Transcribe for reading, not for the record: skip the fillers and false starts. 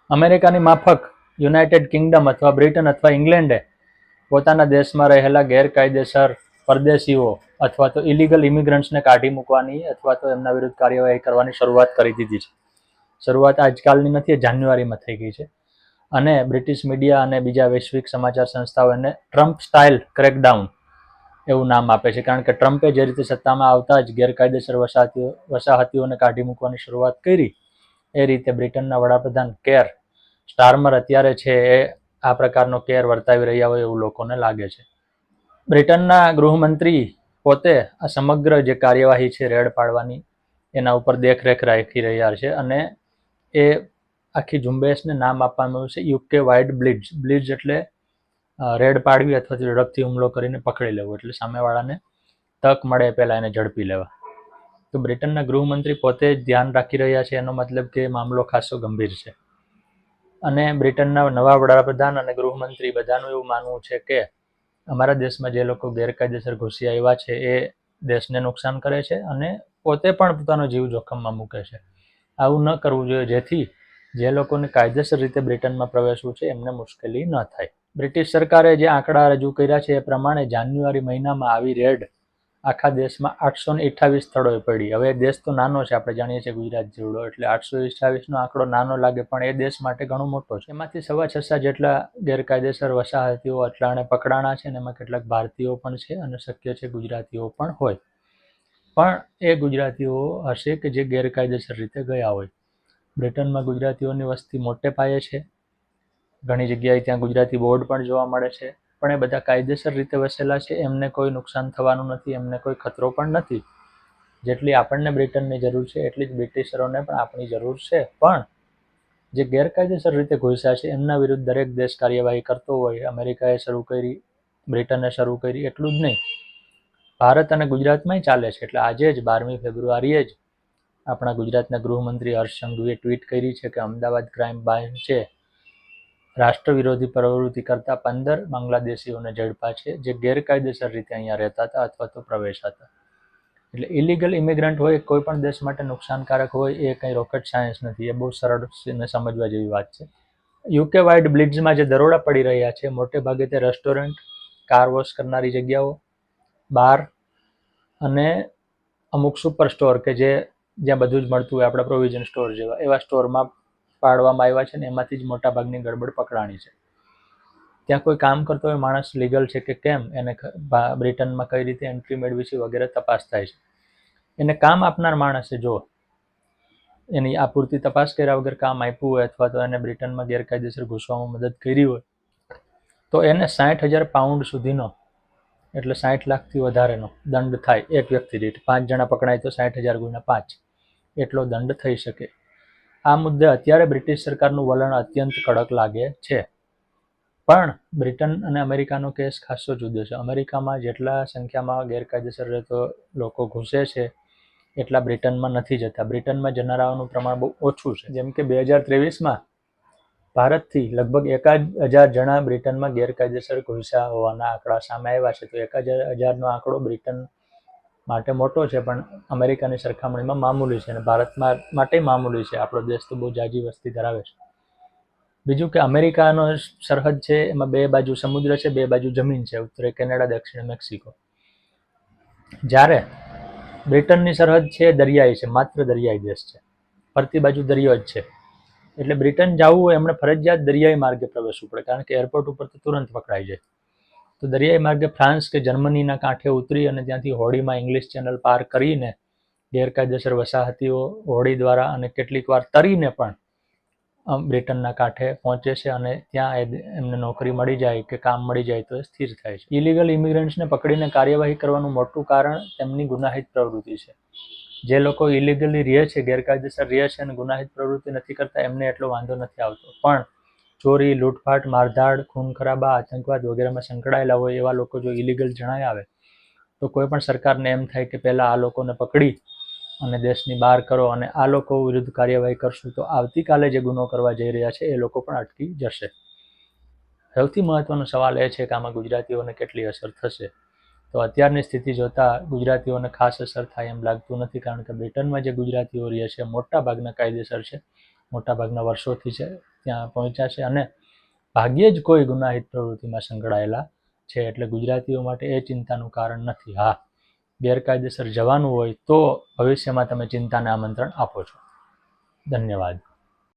અમેરિકાની માફક United Kingdom અથવા બ્રિટન અથવા ઇંગ્લેન્ડે પોતાના દેશમાં રહેલા ગેરકાયદેસર પરદેશીઓ અથવા તો ઇલીગલ ઇમિગ્રન્ટ્સને કાઢી મૂકવાની અથવા તો એમના વિરુદ્ધ કાર્યવાહી કરવાની શરૂઆત કરી દીધી છે. શરૂઆત આજકાલની નથી, જાન્યુઆરીમાં થઈ ગઈ છે. અને બ્રિટિશ મીડિયા અને બીજા વૈશ્વિક સમાચાર સંસ્થાઓ એને ટ્રમ્પ સ્ટાઇલ ક્રેકડાઉન એવું નામ આપે છે, કારણ કે ટ્રમ્પે જે રીતે સત્તામાં આવતા જ ગેરકાયદેસર વસાહતીઓને કાઢી મૂકવાની શરૂઆત કરી, એ રીતે બ્રિટનના વડાપ્રધાન કેર સ્ટારમર અત્યારે છે એ આ પ્રકારનો કેર વર્તાવી રહ્યા હોય એવું લોકોને લાગે છે. બ્રિટનના ગૃહમંત્રી પોતે આ સમગ્ર જે કાર્યવાહી છે રેડ પાડવાની, એના ઉપર દેખરેખ રાખી રહ્યા છે. અને એ આખી ઝુંબેશને નામ આપવામાં આવ્યું છે યુકે વાઇડ બ્લિટ્ઝ. બ્લિટ્ઝ એટલે રેડ પાડવી અથવા ઝડપથી હુમલો કરીને પકડી લેવો, એટલે સામેવાળાને તક મળે પહેલાં એને ઝડપી લેવા. તો બ્રિટનના ગૃહમંત્રી પોતે જ ધ્યાન રાખી રહ્યા છે, એનો મતલબ કે મામલો ખાસો ગંભીર છે. અને બ્રિટનના નવા વડાપ્રધાન અને ગૃહમંત્રી બધાનું એવું માનવું છે કે અમારા દેશમાં જે લોકો ગેરકાયદેસર ઘૂસી આવ્યા છે એ દેશને નુકસાન કરે છે અને પોતે પણ પોતાનો જીવ જોખમમાં મૂકે છે. આવું ન કરવું જોઈએ, જેથી જે લોકોને કાયદેસર રીતે બ્રિટનમાં પ્રવેશવું છે એમને મુશ્કેલી ન થાય. બ્રિટિશ સરકારે જે આંકડા રજૂ કર્યા છે એ પ્રમાણે જાન્યુઆરી મહિનામાં આવી રેડ આખા દેશમાં 828 સ્થળોએ પડી. હવે દેશ તો નાનો છે, આપણે જાણીએ છીએ ગુજરાત જેવડો, એટલે 828નો આંકડો નાનો લાગે, પણ એ દેશ માટે ઘણો મોટો છે. એમાંથી 6.25 જેટલા ગેરકાયદેસર વસાહતીઓ અટલાણે પકડાણા છે, અને એમાં કેટલાક ભારતીયો પણ છે અને શક્ય છે ગુજરાતીઓ પણ હોય. પણ એ ગુજરાતીઓ હશે કે જે ગેરકાયદેસર રીતે ગયા હોય. બ્રિટનમાં ગુજરાતીઓની વસ્તી મોટે પાયે છે, ઘણી જગ્યાએ ત્યાં ગુજરાતી બોર્ડ પણ જોવા મળે છે, પણ એ બધા કાયદેસર રીતે વસેલા છે, એમને કોઈ નુકસાન થવાનું નથી, એમને કોઈ ખતરો પણ નથી. જેટલી આપણને બ્રિટનની જરૂર છે એટલી જ બ્રિટિશરોને પણ આપણી જરૂર છે. પણ જે ગેરકાયદેસર રીતે ઘૂસ્યા છે એમના વિરુદ્ધ દરેક દેશ કાર્યવાહી કરતો હોય. અમેરિકાએ શરૂ કરી, બ્રિટને શરૂ કરી, એટલું જ નહીં, ભારત અને ગુજરાતમાંય ચાલે છે. એટલે આજે જ 12મી ફેબ્રુઆરીએ જ આપણા ગુજરાતના ગૃહમંત્રી હર્ષ સંઘવીએ ટ્વીટ કરી છે કે અમદાવાદ ક્રાઇમ બ્રાન્ચે રાષ્ટ્ર વિરોધી પ્રવૃત્તિ કરતા 15 બાંગ્લાદેશીઓને ઝડપા છે, જે ગેરકાયદેસર રીતે અહીંયા રહેતા હતા અથવા તો પ્રવેશતા હતા. એટલે ઇલીગલ ઇમિગ્રન્ટ હોય, કોઈ પણ દેશ માટે નુકસાનકારક હોય, એ કંઈ રોકેટ સાયન્સ નથી, એ બહુ સરળ ને સમજવા જેવી વાત છે. યુકે વાઇડ બ્લિટ્ઝમાં જે દરોડા પડી રહ્યા છે, મોટે ભાગે તે રેસ્ટોરન્ટ, કાર વોશ કરનારી જગ્યાઓ, બાર અને અમુક સુપર સ્ટોર કે જ્યાં બધું જ મળતું હોય, આપણા પ્રોવિઝન સ્ટોર જેવા, એવા સ્ટોરમાં પાડવામાં આવ્યા છે ને એમાંથી જ મોટાભાગની ગડબડ પકડાણી છે. ત્યાં કોઈ કામ કરતો હોય માણસ લીગલ છે કે કેમ, એને બ્રિટનમાં કઈ રીતે એન્ટ્રી મેળવી છે વગેરે તપાસ થાય છે. એને કામ આપનાર માણસે જો એની આ પૂરતી તપાસ કર્યા વગર કામ આપ્યું હોય અથવા તો એને બ્રિટનમાં ગેરકાયદેસર ઘૂસવામાં મદદ કરી હોય, તો એને 60,000 પાઉન્ડ સુધીનો, એટલે 60 લાખથી વધારેનો દંડ થાય એક વ્યક્તિ દીઠ. 5 જણા પકડાય તો 60,000 ગુણ્યા 5 એટલો દંડ થઈ શકે. આ મુદ્દે અત્યારે બ્રિટિશ સરકારનું વલણ અત્યંત કડક લાગે છે. પણ બ્રિટન અને અમેરિકાનો કેસ ખાસો જુદો છે. અમેરિકામાં જેટલા સંખ્યામાં ગેરકાયદેસર રહેતો લોકો ઘૂસે છે એટલા બ્રિટનમાં નથી જતા. બ્રિટનમાં જનારાઓનું પ્રમાણ બહુ ઓછું છે. જેમ કે 2023માં ભારતથી લગભગ 1,000 જણા બ્રિટનમાં ગેરકાયદેસર ઘૂસ્યા હોવાના આંકડા સામે આવ્યા છે. તો 1,000નો આંકડો બ્રિટન માટે મોટો છે, પણ અમેરિકાની સરખામણીમાં મામૂલી છે, અને ભારતમાં માટે મામૂલી છે. આપણો દેશ તો બહુ જાજી વસ્તી ધરાવે છે. બીજું કે અમેરિકાનો સરહદ છે એમાં 2 બાજુ સમુદ્ર છે, 2 બાજુ જમીન છે, ઉત્તરે કેનેડા, દક્ષિણે મેક્સિકો. જ્યારે બ્રિટનની સરહદ છે દરિયાઈ છે, માત્ર દરિયાઈ દેશ છે, ફરતી બાજુ દરિયો જ છે. એટલે બ્રિટન જવું હોય એમણે ફરજિયાત દરિયાઈ માર્ગે પ્રવેશવું પડે, કારણ કે એરપોર્ટ ઉપર તો તુરંત પકડાઈ જાય. તો દરિયાઈ માર્ગે ફ્રાન્સ કે જર્મનીના કાંઠે ઉતરી અને ત્યાંથી હોડીમાં ઇંગ્લિશ ચેનલ પાર કરીને ગેરકાયદેસર વસાહતીઓ હોડી દ્વારા અને કેટલીક વાર તરીને પણ બ્રિટનના કાંઠે પહોંચે છે, અને ત્યાં એમને નોકરી મળી જાય કે કામ મળી જાય તો એ સ્થિર થાય છે. ઇલીગલ ઇમિગ્રન્ટ્સને પકડીને કાર્યવાહી કરવાનું મોટું કારણ તેમની ગુનાહિત પ્રવૃત્તિ છે. જે લોકો ઇલીગલી રહે છે, ગેરકાયદેસર રહે છે અને ગુનાહિત પ્રવૃત્તિ નથી કરતા, એમને એટલો વાંધો નથી આવતો. પણ ચોરી, લૂંટફાટ, મારધાડ, ખૂન ખરાબા, આતંકવાદ વગેરેમાં સંકળાયેલા હોય એવા લોકો જો ઇલીગલ જણાય આવે તો કોઈ પણ સરકારને એમ થાય કે પહેલાં આ લોકોને પકડી અને દેશની બહાર કરો, અને આ લોકો વિરુદ્ધ કાર્યવાહી કરશું તો આવતીકાલે જે ગુનો કરવા જઈ રહ્યા છે એ લોકો પણ અટકી જશે. સૌથી મહત્વનો સવાલ એ છે કે આમાં ગુજરાતીઓને કેટલી અસર થશે. તો અત્યારની સ્થિતિ જોતાં ગુજરાતીઓને ખાસ અસર થાય એમ લાગતું નથી, કારણ કે બ્રિટનમાં જે ગુજરાતીઓ રહે છે મોટા ભાગના કાયદેસર છે મોટાભાગના વર્ષોથી છે ત્યાં પહોંચ્યા છે અને ભાગ્યે જ કોઈ ગુનાહિત પ્રવૃત્તિમાં સંકળાયેલા છે. એટલે ગુજરાતીઓ માટે એ ચિંતાનું કારણ નથી. હા, ગેરકાયદેસર જવાનું હોય તો ભવિષ્યમાં તમે ચિંતાને આમંત્રણ આપો છો. ધન્યવાદ.